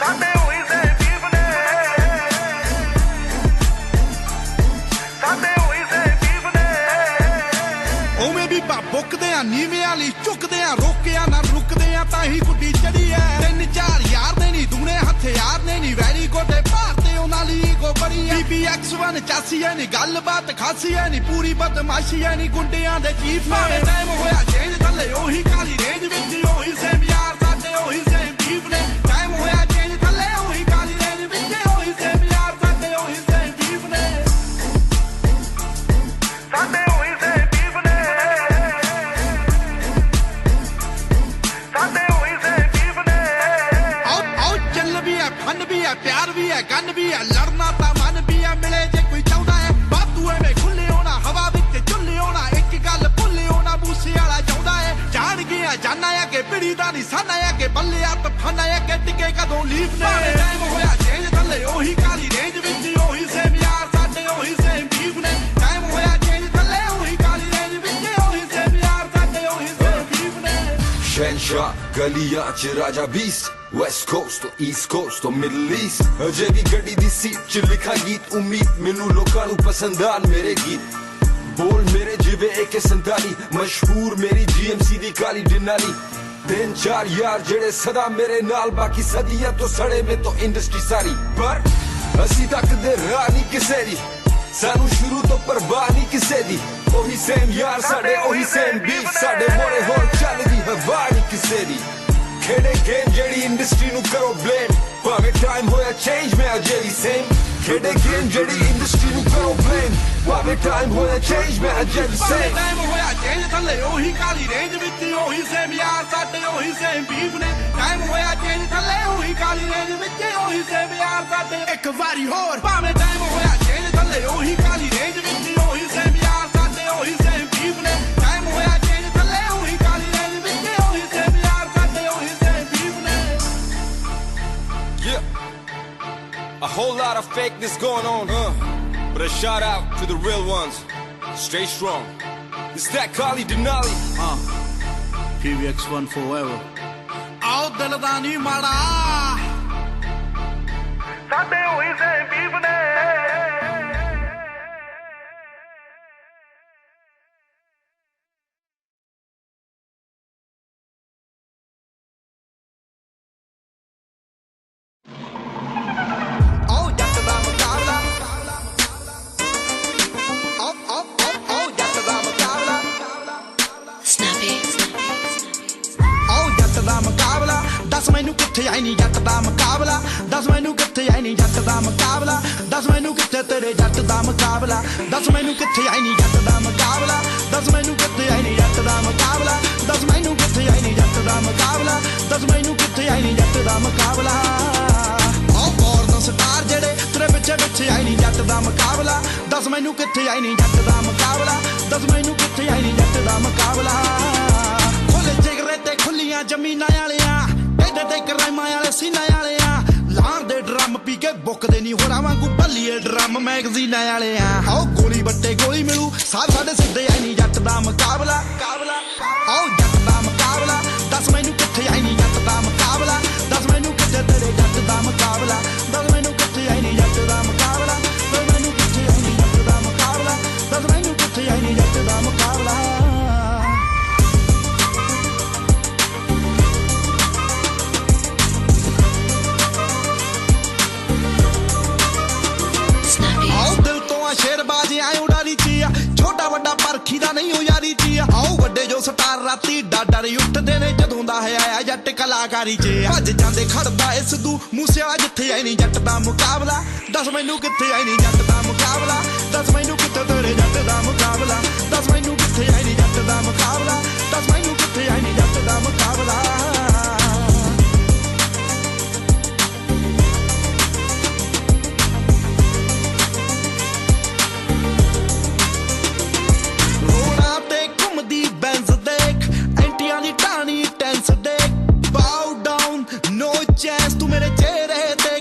साडे ओही सेम बीफ ने, साडे ओही सेम बीफ ने। ओਵੇਂ ਵੀ बुकदे आ नीवें वाली चुकदे आ, रोकिया ना रुकदे आ तां ही गुड्डी चढ़ी है। 3-4 यार 85 ਐ ਨੀ ਗੱਲਬਾਤ ਖਾਸੀ ਐ ਨੀ ਪੂਰੀ ਬਦਮਾਸ਼ੀ ਐ ਨੀ ਗੁੰਡਿਆਂ ਦੇ ਚੀਫ ਨੇ ਟਾਈਮ ਹੋਇਆ ਚੇਂਜ ਥੱਲੇ ਉਹੀ ਕਾਲੀ ਰੇਂਜ ਵਿੱਚ ਉਹੀ ਸੇਮ ਯਾਰ ਸਾਡੇ ਉਹੀ ਸੇਮ ਚੀਫ ਨੇ ਟਾਈਮ ਹੋਇਆ ਚੇਂਜ ਥੱਲੇ ਉਹੀ ਕਾਲੀ ਰੇਂਜ ਵਿੱਚ ਉਹੀ ਸੇਮ ਯਾਰ ਸਾਡੇ ਉਹੀ ਸੇਮ ਚੀਫ ਨੇ ਸਾਡੇ ਉਹੀ ਸੇਮ ਚੀਫ ਨੇ ਸਾਡੇ ਉਹੀ ਸੇਮ ਚੀਫ ਨੇ ਆਓ ਚੱਲ ਵੀ ਹੈ ਫਨ ਵੀ ਹੈ ਪਿਆਰ ਵੀ ਹੈ ਗਨ ਵੀ ਹੈ ਲੜਨਾ ਤਾਂ ਮਨ ਵੀ ਹੈ ਮਿਲੇ ਜੇ ਕੋਈ ਚਾਹੁੰਦਾ ਹੈ ਬਾਤੂ ਐਵੇਂ ਖੁੱਲੇ ਹੋਣਾ ਹਵਾ ਵਿੱਚ ਝੁੱਲੇ ਹੋਣਾ ਇੱਕ ਗੱਲ ਭੁੱਲੇ ਹੋਣਾ ਬੂਸੇ ਵਾਲਾ ਚਾਹੁੰਦਾ ਹੈ ਜਾਣ ਗਿਆ ਜਾਨਾ ਆ ਕੇ ਪਿੜੀ ਦਾ ਨਿਸ਼ਾਨਾ ਆ ਕੇ ਬੱਲਿਆ ਤਫਾਨਾ ਆ ਕੇ ਟਿਕੇ ਕਦੋਂ ਲੀਫ ਨੇ ਟਾਈਮ ਹੋਇਆ ਚੇਂਜ ਥੱਲੇ ਉਹੀ ਕਾਲੀ ਰੇਂਜ ਵਿੱਚ ਉਹੀ ਸੇਮ ਯਾਰ ਸਾਡੇ ਉਹੀ ਸੇਮ ਬੀਫ ਨੇ ਟਾਈਮ ਹੋਇਆ ਚੇਂਜ ਥੱਲੇ ਉਹੀ ਕਾਲੀ ਰੇਂਜ ਵਿੱਚ ਉਹੀ ਸੇਮ ਯਾਰ ਸਾਡੇ ਉਹੀ ਸੇਮ ਬੀਫ ਨੇ शहनशाह गलियां च राजा बीस्ट वेस्ट कोस्ट तो ईस्ट कोस्ट तो मिडल ईस्ट अजे भी गड्डी दी सीट च लिखा गीत उम्मीद मैनू लोकां नू पसंद आन मेरे गीत बोल मेरे जिवे AK-47 मशहूर मेरी GMC दी काली डिनाली तीन चार यार जेड़े सदा मेरे नाल बाकी सदियां तो सड़े में तो इंडस्ट्री सारी पर असी तक दे राह नहीं किसे दी सानू शुरू तो परवाह नहीं किसे दी ਉਹੀ ਸੇਮ ਯਾਰ ਸਾਡੇ ਉਹੀ ਸੇਮ ਬੀਫ ਸਾਡੇ ਮੋੜੇ ਹੋਰ ਚੱਲਦੀ ਹਵਾ ਨਹੀਂ ਕਿਸੇ ਦੀ ਖੇਡੇ ਗੇਮ ਜਿਹੜੀ ਇੰਡਸਟਰੀ ਨੂੰ ਕਰੋ ਬਲੇਮ ਭਾਵੇਂ ਟਾਈਮ ਹੋਇਆ ਚੇਂਜ ਮੈਂ ਅਜੇ ਵੀ ਸੇਮ ਖੇਡੇ ਗੇਮ ਜਿਹੜੀ ਇੰਡਸਟਰੀ ਨੂੰ ਕਰੋ ਬਲੇਮ ਭਾਵੇਂ ਟਾਈਮ ਹੋਇਆ ਚੇਂਜ ਮੈਂ ਅਜੇ ਵੀ ਸੇਮ ਟਾਈਮ ਹੋਇਆ ਚੇਂਜ ਥੱਲੇ ਉਹੀ ਕਾਲੀ ਰੇਂਜ ਵਿੱਚ ਉਹੀ ਸੇਮ ਯਾਰ ਸਾਡੇ ਉਹੀ ਸੇਮ ਬੀਫ ਨੇ ਟਾਈਮ ਹੋਇਆ ਚੇਂਜ ਥੱਲੇ ਉਹੀ ਕਾਲੀ ਰੇਂਜ ਵਿੱਚ ਉਹੀ ਸੇਮ ਯਾਰ ਸਾਡੇ ਇੱਕ ਵਾਰੀ ਹੋਰ ਭਾਵੇਂ ਟਾਈਮ ਹੋਇਆ ਚੇਂਜ ਥੱਲੇ ਉਹੀ ਕਾਲੀ ਰੇਂਜ ਵਿੱਚ ਉਹੀ ਸੇਮ ਯਾਰ ਸਾਡੇ ਉਹੀ ਸੇਮ ਬੀਫ ਨੇ ਟਾਈਮ ਹੋਇਆ ਚੇਂਜ ਥੱਲੇ ਉਹੀ ਕਾਲੀ ਰੇਂਜ ਵਿੱਚ ਉਹੀ ਸੇਮ ਯਾਰ ਸਾਡੇ ਉਹੀ ਸੇਮ ਬੀਫ ਨੇ Yeah, a whole lot of fakeness going on, but a shout out to the real ones. Stay strong. It's that Kali Denali. PVX1 forever. ਆਓ ਦਿਲ ਦਾ ਨਹੀਂ ਮਾੜਾ ਸਾਡੇ ਉਹੀ ਸੇਮ ਬੀਫ ਨੇ ਦੱਸ ਮੈਨੂੰ ਕਿੱਥੇ ਆਈ ਨੀ ਜੱਟ ਦਾ ਮੁਕਾਬਲਾ ਦੱਸ ਮੈਨੂੰ ਕਿੱਥੇ ਆਈ ਨੀ ਜੱਟ ਦਾ ਮੁਕਾਬਲਾ ਦੱਸ ਮੈਨੂੰ ਕਿੱਥੇ ਤੇਰੇ ਜੱਟ ਦਾ ਮੁਕਾਬਲਾ ਦੱਸ ਮੈਨੂੰ ਕਿੱਥੇ ਆਈ ਨੀ ਜੱਟ ਦਾ ਮੁਕਾਬਲਾ ਦੱਸ ਮੈਨੂੰ ਕਿੱਥੇ ਆਈ ਨੀ ਜੱਟ ਦਾ ਮੁਕਾਬਲਾ ਦੱਸ ਮੈਨੂੰ ਕਿੱਥੇ ਆਈ ਨੀ ਜੱਟ ਦਾ ਮੁਕਾਬਲਾ ਦੱਸ ਮੈਨੂੰ ਕਿੱਥੇ ਆਈ ਨੀ ਜੱਟ ਦਾ ਮੁਕਾਬਲਾ ਆਹ ਫੋਰਨ ਸਟਾਰ ਜਿਹੜੇ ਤੇਰੇ ਪਿੱਛੇ ਪਿੱਛੇ ਆਈ ਨੀ ਜੱਟ ਦਾ ਮੁਕਾਬਲਾ ਦੱਸ ਮੈਨੂੰ ਕਿੱਥੇ ਆਈ ਨੀ ਜੱਟ ਦਾ ਮੁਕਾਬਲਾ ਦੱਸ ਮੈਨੂੰ ਕਿੱਥੇ ਆਈ ਨੀ ਜੱਟ ਦਾ ਮੁਕਾਬਲਾ ਖੁੱਲੇ ਜਿਗਰੇ ਤੇ ਖੁੱਲੀਆਂ ਜ਼ਮੀਨਾਂ ਵਾਲਿਆਂ ਤੇ ਕਰਾਈਮਾਂ ਵਾਲੇ ਸੀਨਾ ਵਾਲਿਆਂ ਲਾਣ ਦੇ ਡਰਮ ਪੀ ਕੇ ਬੁੱਕਦੇ ਨਹੀਂ ਹੋਰਾਂ ਵਾਂਗੂ ਭੱਲੀਏ ਡਰਮ ਮੈਗਜ਼ੀਨਾਂ ਵਾਲਿਆਂ ਆਓ ਗੋਲੀ ਬੱਟੇ ਗੋਲੀ ਮਿਲੂ ਸਾਹ ਸਾਡੇ ਸਿੱਧੇ ਆਈ ਨਹੀਂ ਜੱਟ ਦਾ ਮੁਕਾਬਲਾ ਆਓ ਜੱਟ ਦਾ ਮੁਕਾਬਲਾ ਦੱਸ ਮੈਨੂੰ ਕਿੱਥੇ ਆਈ ਨਹੀਂ ਜੱਟ ਦਾ ਮੁਕਾਬਲਾ ਦੱਸ ਮੈਨੂੰ ਕਿੱਥੇ ਤੇਰੇ ਜੱਟ ਦਾ ਮੁਕਾਬਲਾ ਦੱਸ ਮੈਨੂੰ ਕਿੱਥੇ ਆਈ ਨਹੀਂ ਜੱਟ ਦਾ ਮੁਕਾਬਲਾ ਦੱਸ ਮੈਨੂੰ ਕਿੱਥੇ ਆਈ ਨਹੀਂ ਜੱਟ ਦਾ ਮੁਕਾਬਲਾ ਦੱਸ ਮੈਨੂੰ ਕਿੱਥੇ ਆਈ ਨਹੀਂ ਜੱਟ ਦਾ ਮੁਕਾਬਲਾ ਸ਼ੇਰਬਾਜ਼ੀ ਆਏ ਉਡਾਰੀ ਚੀ ਆ ਛੋਟਾ ਵੱਡਾ ਪਰਖੀ ਦਾ ਨਹੀਂ ਹੋ ਯਾਰੀ ਚੀ ਆ ਆਓ ਵੱਡੇ ਜੋ ਸਟਾਰ ਰਾਤੀ ਡਾਡਰ ਉੱਠਦੇ ਨੇ ਜਦੋਂ ਦਾ ਹੈ ਆਇਆ ਜੱਟ ਕਲਾਕਾਰੀ ਚ ਭੱਜ ਜਾਂਦੇ ਖੜਦਾ ਏ ਸਿੱਧੂ ਮੂਸੇਵਾਲਾ ਜਿੱਥੇ ਆਈ ਨਹੀਂ ਜੱਟ ਦਾ ਮੁਕਾਬਲਾ ਦੱਸ ਮੈਨੂੰ ਕਿੱਥੇ ਆਈ ਨਹੀਂ ਜੱਟ ਦਾ ਮੁਕਾਬਲਾ ਦੱਸ ਮੈਨੂੰ ਕਿੱਥੇ ਤੇਰੇ ਜੱਟ ਦਾ ਮੁਕਾਬਲਾ ਦੱਸ ਮੈਨੂੰ ਕਿੱਥੇ ਆਈ ਨਹੀਂ ਜੱਟ ਦਾ ਮੁਕਾਬਲਾ ਦੱਸ ਮੈਨੂੰ ਕਿੱਥੇ ਆਈ ਨਹੀਂ ਜੱਟ ਦਾ ਮੁਕਾਬਲਾ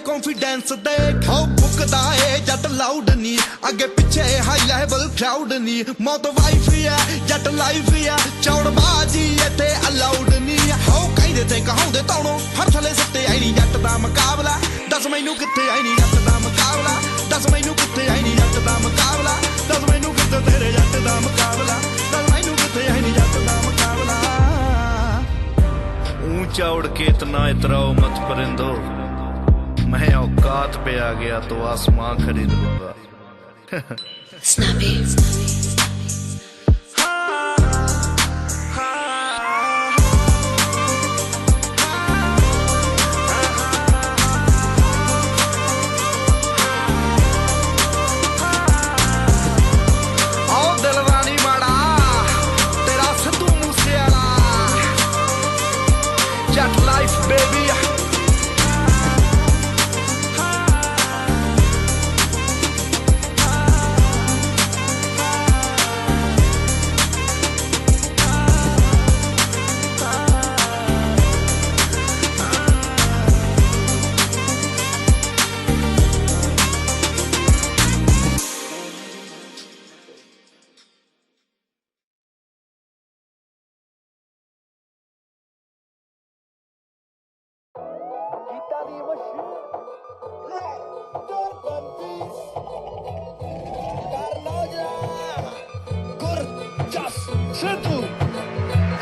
confidence ਦੇਖ ਹੋ ਬੁੱਕਦਾ ਏ ਜੱਟ ਲਾਊਡ ਨੀ ਅੱਗੇ ਪਿੱਛੇ ਹਾਈ ਲੈਵਲ ਕਰਾਊਡ ਨੀ ਮੌਤ ਵਾਈਫ ਆ ਜੱਟ ਲਾਈਫ ਆ ਚੌੜਬਾਜੀ ਇੱਥੇ ਅਲਾਊਡ ਨੀ ਹੋ ਕਹਿੰਦੇ ਤੇ ਕਹਾਉਂਦੇ ਤੌਣੋਂ ਹਰ ਥਲੇ ਸੱਤੇ ਆਈ ਨੀ ਜੱਟ ਦਾ ਮੁਕਾਬਲਾ ਦੱਸ ਮੈਨੂੰ ਕਿੱਥੇ ਆਈ ਨੀ ਜੱਟ ਦਾ ਮੁਕਾਬਲਾ ਦੱਸ ਮੈਨੂੰ ਕਿੱਥੇ ਆਈ ਨੀ ਜੱਟ ਦਾ ਮੁਕਾਬਲਾ ਦੱਸ ਮੈਨੂੰ ਕਿੱਥੇ ਤੇਰੇ ਜੱਟ ਦਾ ਮੁਕਾਬਲਾ ਦੱਸ ਮੈਨੂੰ ਕਿੱਥੇ ਆਈ ਨੀ ਜੱਟ ਦਾ ਮੁਕਾਬਲਾ ऊंचा उड़ के इतना इतराओ मत परिंदो मैं औकात पे आ गया तो आसमां खरीद लूंगा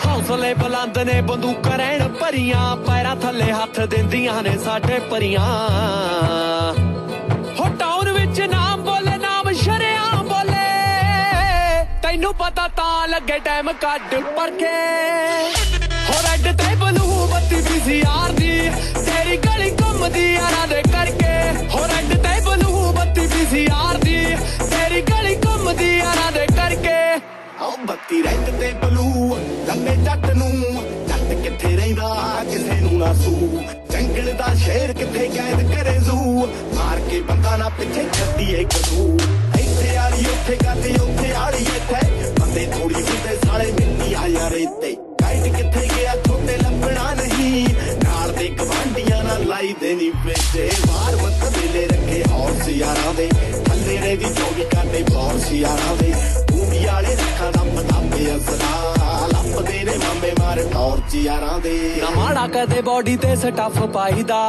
ਹੌਸਲੇ ਬੁਲੰਦ ਨੇ ਬੰਦੂਕਾਂ ਰਹਿਣ ਭਰੀਆਂ ਪੈਰਾਂ ਥੱਲੇ ਹੱਥ ਦਿੰਦੀਆਂ ਨੇ ਸਾਡੇ ਪਰੀਆਂ ਹੋ ਟਾਊਨ ਵਿੱਚ ਨਾਮ ਬੋਲੇ ਨਾਮ ਸ਼ਰਿਆਂ ਬੋਲੇ ਤੈਨੂੰ ਪਤਾ ਤਾਂ ਲੱਗੇ ਟਾਈਮ ਕੱਢ ਪਰਖੇ ਹੋ ਰੈੱਡ ਤੇ ਬਲੂ ਬੱਤੀ ਪੀਸੀਆਰ ਦੀ ਤੇਰੀ ਗਲੀ ਘੁੰਮਦੀ ਯਾਰਾਂ ਦੇ ਕਰਕੇ ਹੋ ਰੈੱਡ ਤੇ ਬਲੂ ਬੱਤੀ ਪੀਸੀਆਰ ਦੀ ਤੇਰੀ ਗਲੀ ਘੁੰਮਦੀ ਯਾਰਾਂ ਦੇ ਕਰਕੇ ਆਹ ਬੱਤੀ ਰੈੱਡ ਤੇ ਬਲੂ ਲੰਮੇ ਜੱਟ ਨੂੰ ਜੱਟ ਕਿੱਥੇ ਰਹਿੰਦਾ ਕਿਸੇ ਨੂੰ ਨਾ ਸੂ ਜੰਗਲ ਦਾ ਸ਼ੇਰ ਕਿੱਥੇ ਕੈਦ ਕਰੇ ਜ਼ੂ ਮਾਰ ਕੇ ਬੰਦਾ ਨਾ ਪਿੱਛੇ ਛੱਡੀਏ ਕਦੂ ਇੱਥੇ ਆਲੀ ਉੱਥੇ ਕਰਦੇ ਉੱਥੇ ਆਲੀ ਇੱਥੇ ਬੰਦੇ ਥੋੜੀ ਹੁੰਦੇ ਸਾਲੇ ਮਿੱਟੀ ਆ ਯਾਰ ਇੱਥੇ ਕਾਈਟ ਕਿੱਥੇ ਗਿਆ ਥੋੜੇ ਲੱਭਣਾ ਨਹੀਂ ਨਾਲ ਦੇ ਗਵਾਂਢੀਆਂ ਨਾਲ ਲਾਈ ਦੇਣੀ ਵੇਚੇ ਬਾਹਰ ਮੱਤ ਵੇਲੇ ਰੱਖੇ ਹੌਸ ਯਾਰਾਂ ਦੇ ਥੱਲੇ ਰੇ ਦੀ ਜੋ ਵੀ ਕਰਦੇ ਬੌਸ ਯਾਰਾਂ ਦੇ ਪੂਰੀ ਵਾਲੇ ਰੱਖਾਂ ਦਾ ਪਤਾਬੇ ਅਸਲਾ ਲੱਭਦੇ ਨੇ ਮਾਮੇ ਮਾਰ ਟੌਰਚ ਯਾਰਾਂ ਦੇ ਨਾ ਮਾੜਾ ਕਦੇ ਬੋਡੀ ਤੇ ਸਟੱਫ ਪਾਈਦਾ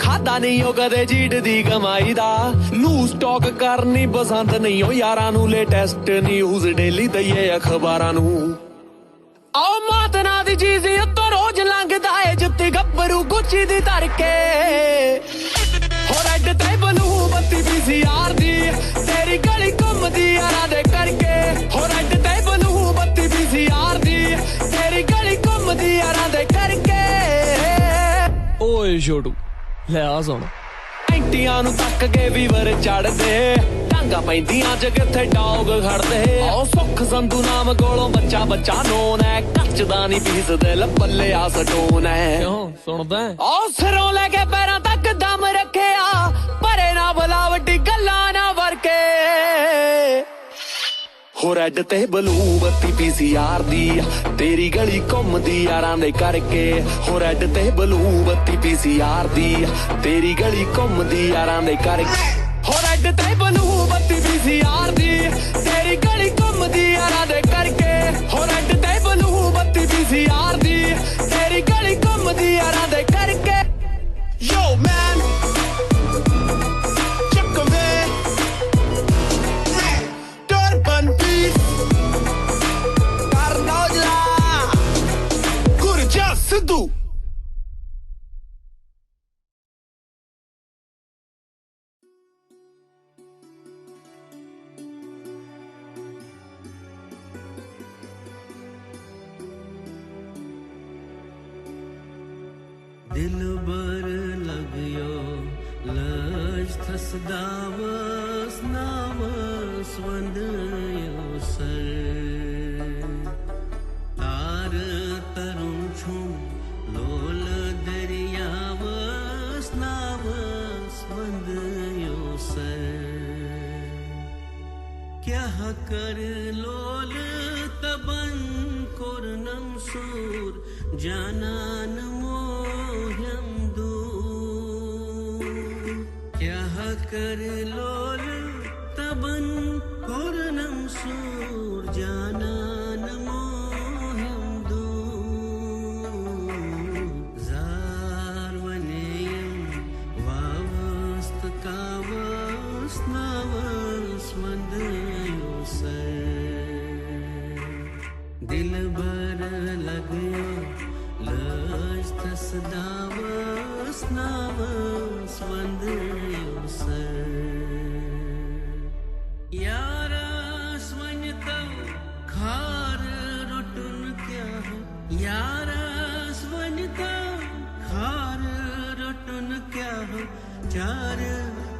ਖਾਦਾ ਨਹੀਂ ਉਹ ਕਦੇ ਜੀੜ ਦੀ ਕਮਾਈ ਦਾ ਲੂਜ਼ ਸਟਾਕ ਕਰਨੀ ਪਸੰਦ ਨਹੀਂ ਉਹ ਯਾਰਾਂ ਨੂੰ ਲੇਟੈਸਟ ਨਿਊਜ਼ ਡੇਲੀ ਦਈਏ ਅਖਬਾਰਾਂ ਨੂੰ ਆਓ ਮਾਤਨਾ ਦੀ ਚੀਜ਼ ਉੱਤੋਂ ਰੋਜ਼ ਲੰਘਦਾ ਏ ਜੁੱਤੀ ਗੱਭਰੂ ਗੁੱਚੀ ਦੀ ਧਰ ਕੇ ਹੋ ਰੈੱਡ ਤੇ ਬਲੂ ਬੱਤੀ ਪੀਸੀਆਰ ਦੀ ਤੇਰੀ ਗਲੀ ਘੁੰਮਦੀ ਯਾਰਾਂ ਦੇ ਕਰਕੇ ਹੋ ਰੈੱਡ ਤੇ ਬਲੂ ਬੱਤੀ ਪੀਸੀਆਰ ਦੀ ਤੇਰੀ ਗਲੀ ਘੁੰਮਦੀ ਯਾਰਾਂ ਦੇ ਕਰਕੇ ਓਏ ਛੋਟੂ ਲੈ ਆ ਸੁਣ ਐਂਟੀਆਂ ਨੂੰ ਤੱਕ ਕੇ ਵੀਵਰ ਚੜਦੇ ਟਾਂਗਾ ਪੈਂਦੀਆਂ ਚ ਕਿੱਥੇ ਡੌਗ ਖੜਦੇ ਓ ਸੁੱਖ ਸੰਧੂ ਨਾਮ ਕੋਲੋਂ ਬੱਚਾ ਬੱਚਾ ਨੋਨ ਐ ਕੱਚਦਾ ਨਹੀਂ ਪੀਸ ਦਿਲ ਪੱਲੇ ਆ ਸਟੋਨ ਐ ਸੁਣਦਾ ਓ ਸਿਰੋਂ ਲੈ ਕੇ ਪੈਰਾਂ ਤੱਕ ਦਮ ਰੱਖਿਆ ਪਰੇ ਨਾ ਬੁਲਾਵਟੀ ਗੱਲਾਂ ਨਾ ਵਰਕੇ ਹੋ ਰੈੱਡ ਤੇ ਬਲੂ ਬੱਤੀ ਪੀਸੀਆਰ ਦੀ ਤੇਰੀ ਗਲੀ ਘੁੰਮਦੀ ਯਾਰਾਂ ਦੇ ਕਰਕੇ ਹੋ ਰੈੱਡ ਤੇ ਬਲੂ ਬੱਤੀ ਪੀਸੀਆਰ ਦੀ ਤੇਰੀ ਗਲੀ ਘੁੰਮਦੀ ਯਾਰਾਂ ਦੇ ਕਰਕੇ ਹੋ ਰੈੱਡ ਤੇ ਬਲੂ ਬੱਤੀ ਪੀਸੀਆਰ ਦੀ ਤੇਰੀ ਗਲੀ ਘੁੰਮਦੀ ਯਾਰਾਂ ਦੇ ਕਰਕੇ ਹੋ ਰੈੱਡ ਤੇ ਬਲੂ ਬੱਤੀ ਪੀਸੀਆਰ ਦੀ ਤੇਰੀ ਗਲੀ ਘੁੰਮਦੀ ਯਾਰਾਂ ਦੇ ਕਰਕੇ ਯੋ ਮੈਨ ਸਿੱਧੂ दिल बर लग्यो लज थसदावस नावस वंदयो सर तार तरुण छू लोल दरियावस नावस वंदयो सर क्या कर लोल तबन कोरनम सूर जानान मोह्यम दूर क्या कर लोल तबन कोरनम सूर जानान मोह्यम दूर जार वनेयम वावस्त कावस नावस वंदयो सर दिल बर लग्यो लज थसदावस नावस वंदयो सर यारा स्वन्यता खार रोटुन क्या हो यारा स्वन्यता खार रोटुन क्या हो चार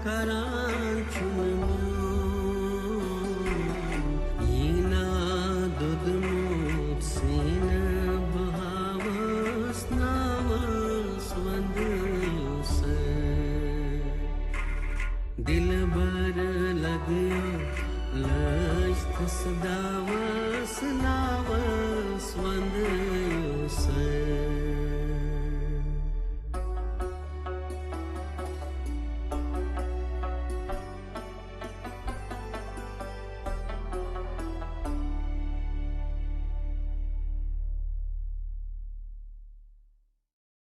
करांचुन ईना दुदमोत सीन बहावस नावस वंदस दिल भर लग्यो लस्त सदावस नावस वंदस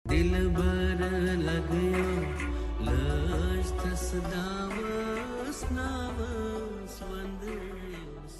दिल भर लग्यो लस्त सदावस नावस वंदस